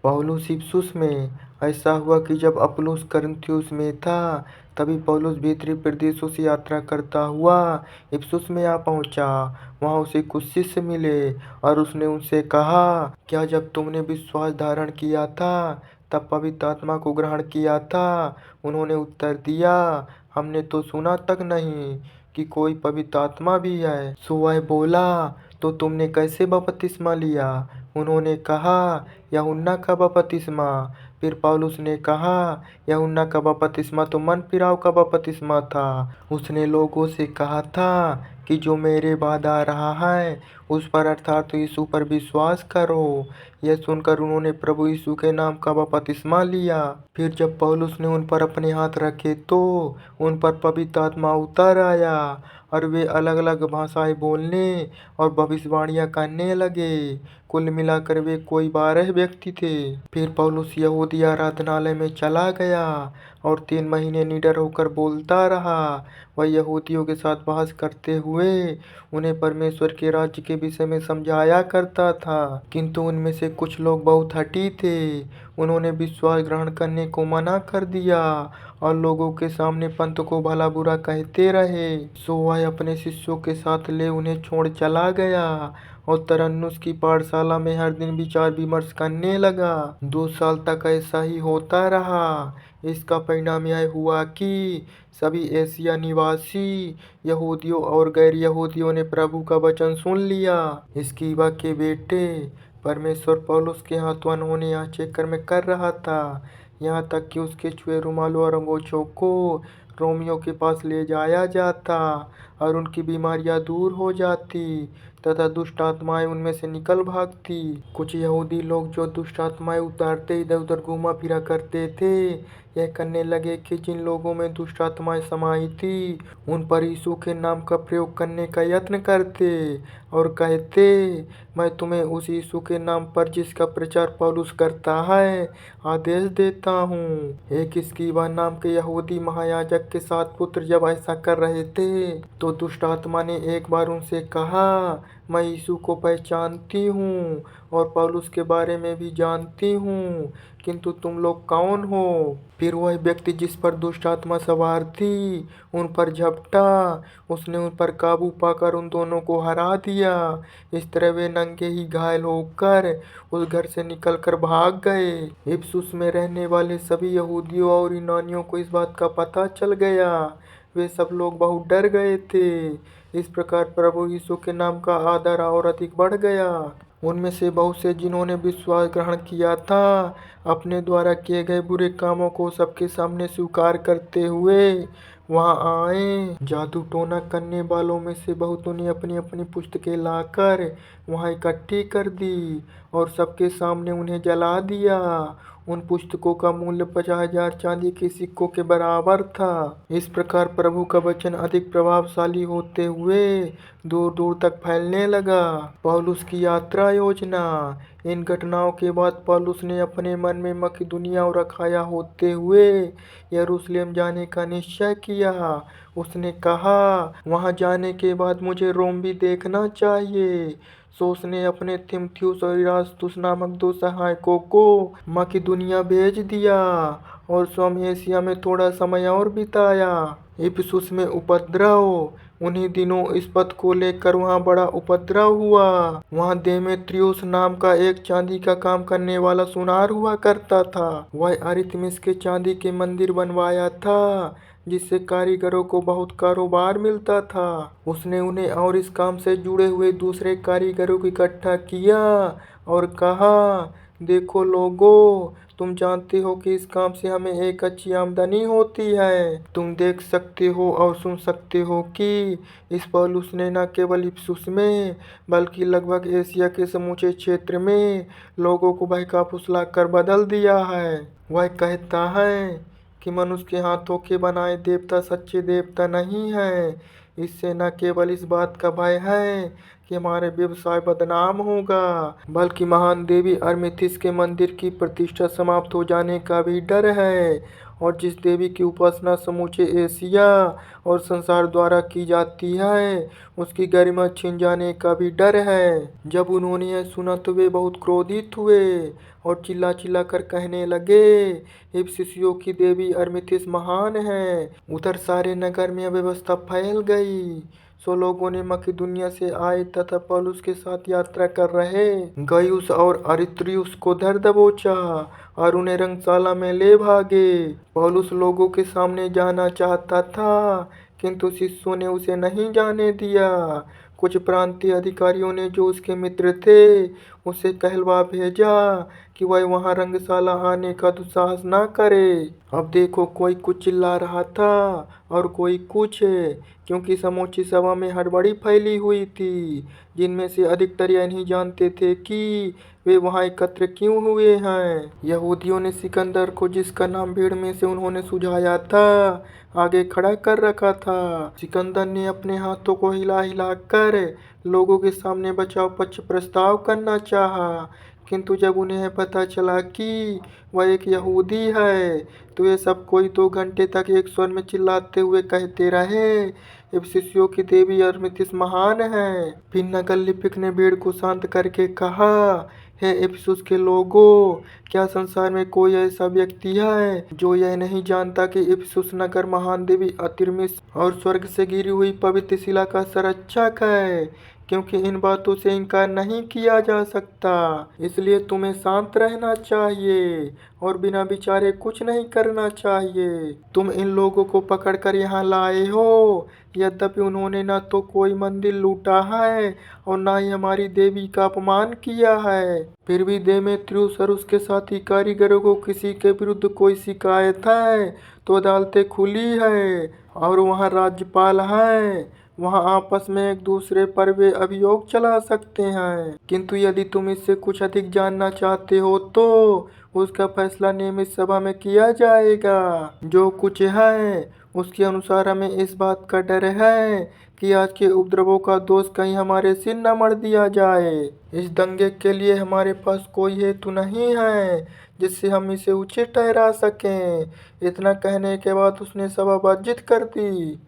पौलुस इफिसुस में। ऐसा हुआ कि जब अपुल्लोस कुरिन्थुस में था, तभी पौलुस भीतरी प्रदेशों से यात्रा करता हुआ इफिसुस में आ पहुंचा। वहां उसे कुछ शिष्य मिले और उसने उनसे कहा, क्या जब तुमने विश्वास धारण किया था तब पवित्र आत्मा को ग्रहण किया था? उन्होंने उत्तर दिया, हमने तो सुना तक नहीं कि कोई पवित्र आत्मा भी है। सो वह बोला, तो तुमने कैसे बपतिस्मा लिया? उन्होंने कहा, यूहन्ना का बपतिस्मा। फिर पौलुस ने कहा, यूहन्ना का बपतिस्मा तो मन फिराव का बपतिस्मा था। उसने लोगों से कहा था कि जो मेरे बाद आ रहा है उस पर अर्थात यीशु पर विश्वास करो। यह सुनकर उन्होंने प्रभु यीशु के नाम का बपतिस्मा लिया। फिर जब पौलुस ने उन पर अपने हाथ रखे तो उन पर पवित्र आत्मा उतर आया और वे अलग अलग भाषाएं बोलने और भविष्यवाणियां करने लगे। कुल मिलाकर वे कोई 12 व्यक्ति थे। फिर पौलुस यहूदी आराधनालय में चला गया और 3 महीने निडर होकर बोलता रहा। वह यहूदियों के साथ बहस करते हुए उन्हें परमेश्वर के राज्य के विषय में समझाया करता था, किंतु उनमें से कुछ लोग बहुत हठी थे। उन्होंने विश्वास ग्रहण करने को मना कर दिया और लोगों के सामने पंथ को भला बुरा कहते रहे। सो वह अपने शिष्यों के साथ ले उन्हें छोड़ चला गया और तरन्नुस की पाठशाला में हर दिन विचार विमर्श करने लगा। 2 साल तक ऐसा ही होता रहा। इसका परिणाम यह हुआ कि सभी एशिया निवासी यहूदियों और गैर यहूदियों ने प्रभु का वचन सुन लिया। स्किवा के बेटे परमेश्वर पौलुस के हाथों अनहोनी आश्चर्य में कर रहा था, यहाँ तक कि उसके छुए रुमालों और अंगोछों को रोमियों के पास ले जाया जाता और उनकी बीमारियां दूर हो जाती तथा दुष्ट आत्माएं उनमें से निकल भागती। कुछ यहूदी लोग जो दुष्ट आत्माएं उतारते इधर उधर घूमा फिरा करते थे, यह करने लगे कि जिन लोगों में दुष्ट आत्माएं समाई थी उन पर यीशु के नाम का प्रयोग करने का यत्न करते और कहते, मैं तुम्हें उस यीशु के नाम पर जिसका प्रचार पौलुस करता है आदेश देता हूँ। एक स्किवा नाम के यहूदी महायाजक के 7 पुत्र जब ऐसा कर रहे थे तो दुष्ट आत्मा ने एक बार उनसे कहा, मैं यीशु को पहचानती हूँ और पौलुस के बारे में भी जानती हूँ, किंतु तुम लोग कौन हो? फिर वह व्यक्ति जिस पर दुष्ट आत्मा सवार थी उन पर झपटा। उसने उन पर काबू पाकर उन दोनों को हरा दिया। इस तरह वे नंगे ही घायल होकर उस घर से निकलकर भाग गए। इफिसुस में रहने वाले सभी यहूदियों और यूनानियों को इस बात का पता चल गया। वे सब लोग बहुत डर गए थे। इस प्रकार प्रभु यीशु के नाम का आदर और अधिक बढ़ गया। उनमें से बहुत से जिन्होंने विश्वास ग्रहण किया था अपने द्वारा किए गए बुरे कामों को सबके सामने स्वीकार करते हुए वहां आए। जादू टोना करने वालों में से बहुतों ने अपनी अपनी पुस्तकें लाकर वहां इकट्ठी कर दी और सबके सामने उन्हें जला दिया। उन पुस्तकों का मूल्य 50,000 चांदी के सिक्कों के बराबर था। इस प्रकार प्रभु का वचन अधिक प्रभावशाली होते हुए दूर दूर तक फैलने लगा। पौलुस की यात्रा योजना। इन घटनाओं के बाद पौलुस ने अपने मन में मकिदुनिया और अखाया होते हुए यरूशलेम जाने का निश्चय किया। उसने कहा, वहां जाने के बाद मुझे रोम भी देखना चाहिए। सो उसने अपने तीमुथियुस और इरास्तुस नामक 2 सहायकों को मकिदुनिया भेज दिया और स्वयं एशिया में थोड़ा समय और बिताया। इफिसुस में उपद्रव। उन्हीं दिनों इस पद को लेकर वहां बड़ा उपद्रव हुआ। वहां देमेत्रियुस नाम का एक चांदी का काम करने वाला सुनार हुआ करता था। वह अरितमिस के चांदी के मंदिर बनवाया था जिससे कारीगरों को बहुत कारोबार मिलता था। उसने उन्हें और इस काम से जुड़े हुए दूसरे कारीगरों को इकट्ठा किया और कहा, देखो लोगों, तुम जानते हो कि इस काम से हमें एक अच्छी आमदनी होती है। तुम देख सकते हो और सुन सकते हो कि इस पौलुस ने न केवल इफिसुस में बल्कि लगभग एशिया के समूचे क्षेत्र में लोगों को बहका फुसला कर बदल दिया है। वह कहता है कि मनुष्य के हाथों के बनाए देवता सच्चे देवता नहीं है। इससे न केवल इस बात का भय है कि हमारा व्यवसाय बदनाम होगा, बल्कि महान देवी अरमिथिस के मंदिर की प्रतिष्ठा समाप्त हो जाने का भी डर है। और जिस देवी की उपासना समूचे एशिया और संसार द्वारा की जाती है, उसकी गरिमा छिन जाने का भी डर है। जब उन्होंने यह सुना तो वे बहुत क्रोधित हुए और चिल्ला चिल्ला कर कहने लगे, इफिसियों की देवी अरमिथिस महान है। उधर सारे नगर में अव्यवस्था फैल गई। सो लोगों ने मकिदुनिया से आए तथा पौलुस के साथ यात्रा कर रहे गयुस और अरिस्तार्खुस को धर दबोचा और उन्हें रंगशाला में ले भागे। पौलुस लोगों के सामने जाना चाहता था, किंतु शिष्यों ने उसे नहीं जाने दिया। कुछ प्रांतीय अधिकारियों ने, जो उसके मित्र थे, उसे कहलवा भेजा कि वह वहां रंगशाला आने का दुस्साहस न करे। अब देखो, कोई कुछ चिल्ला रहा था और कोई कुछ, क्योंकि समूची सभा में हड़बड़ी फैली हुई थी, जिनमें से अधिकतर यह नहीं जानते थे कि वे वहां एकत्र क्यों हुए हैं। यहूदियों ने सिकंदर को, जिसका नाम भीड़ में से उन्होंने सुझाया था, आगे खड़ा कर रखा था। सिकंदर ने अपने हाथों को हिला हिला कर लोगों के सामने बचाव पक्ष प्रस्ताव करना चाहा, किंतु जब उन्हें पता चला कि वह एक यहूदी है, तो वे सब कोई 2 घंटे तक एक स्वर में चिल्लाते हुए कहते रहे, इफिसियों की देवी अरमिथिस महान है। फिर नगर लिपिक ने भीड़ को शांत करके कहा, हे इफिसुस के लोगों, क्या संसार में कोई ऐसा व्यक्ति है जो यह नहीं जानता कि इफिसुस नगर महान देवी अरतिमिस और स्वर्ग से गिरी हुई पवित्र शिला का संरक्षक है, क्योंकि इन बातों से इनकार नहीं किया जा सकता। इसलिए तुम्हें शांत रहना चाहिए और बिना विचारे कुछ नहीं करना चाहिए। तुम इन लोगों को पकड़कर यहाँ लाए हो, यद्यपि उन्होंने न तो कोई मंदिर लूटा है और न ही हमारी देवी का अपमान किया है। फिर भी देमेत्रियुस और उसके साथी कारीगरों को किसी के विरुद्ध कोई शिकायत है तो अदालतें खुली है और वहाँ राज्यपाल है। वहाँ आपस में एक दूसरे पर वे अभियोग चला सकते हैं। किंतु यदि तुम इससे कुछ अधिक जानना चाहते हो तो उसका फैसला नियमित सभा में किया जाएगा। जो कुछ है उसके अनुसार हमें इस बात का डर है कि आज के उपद्रवों का दोष कहीं हमारे सिर न मढ़ दिया जाए। इस दंगे के लिए हमारे पास कोई हेतु नहीं है जिससे हम इसे उचित ठहरा सकें। इतना कहने के बाद उसने सभा वर्जित कर दी।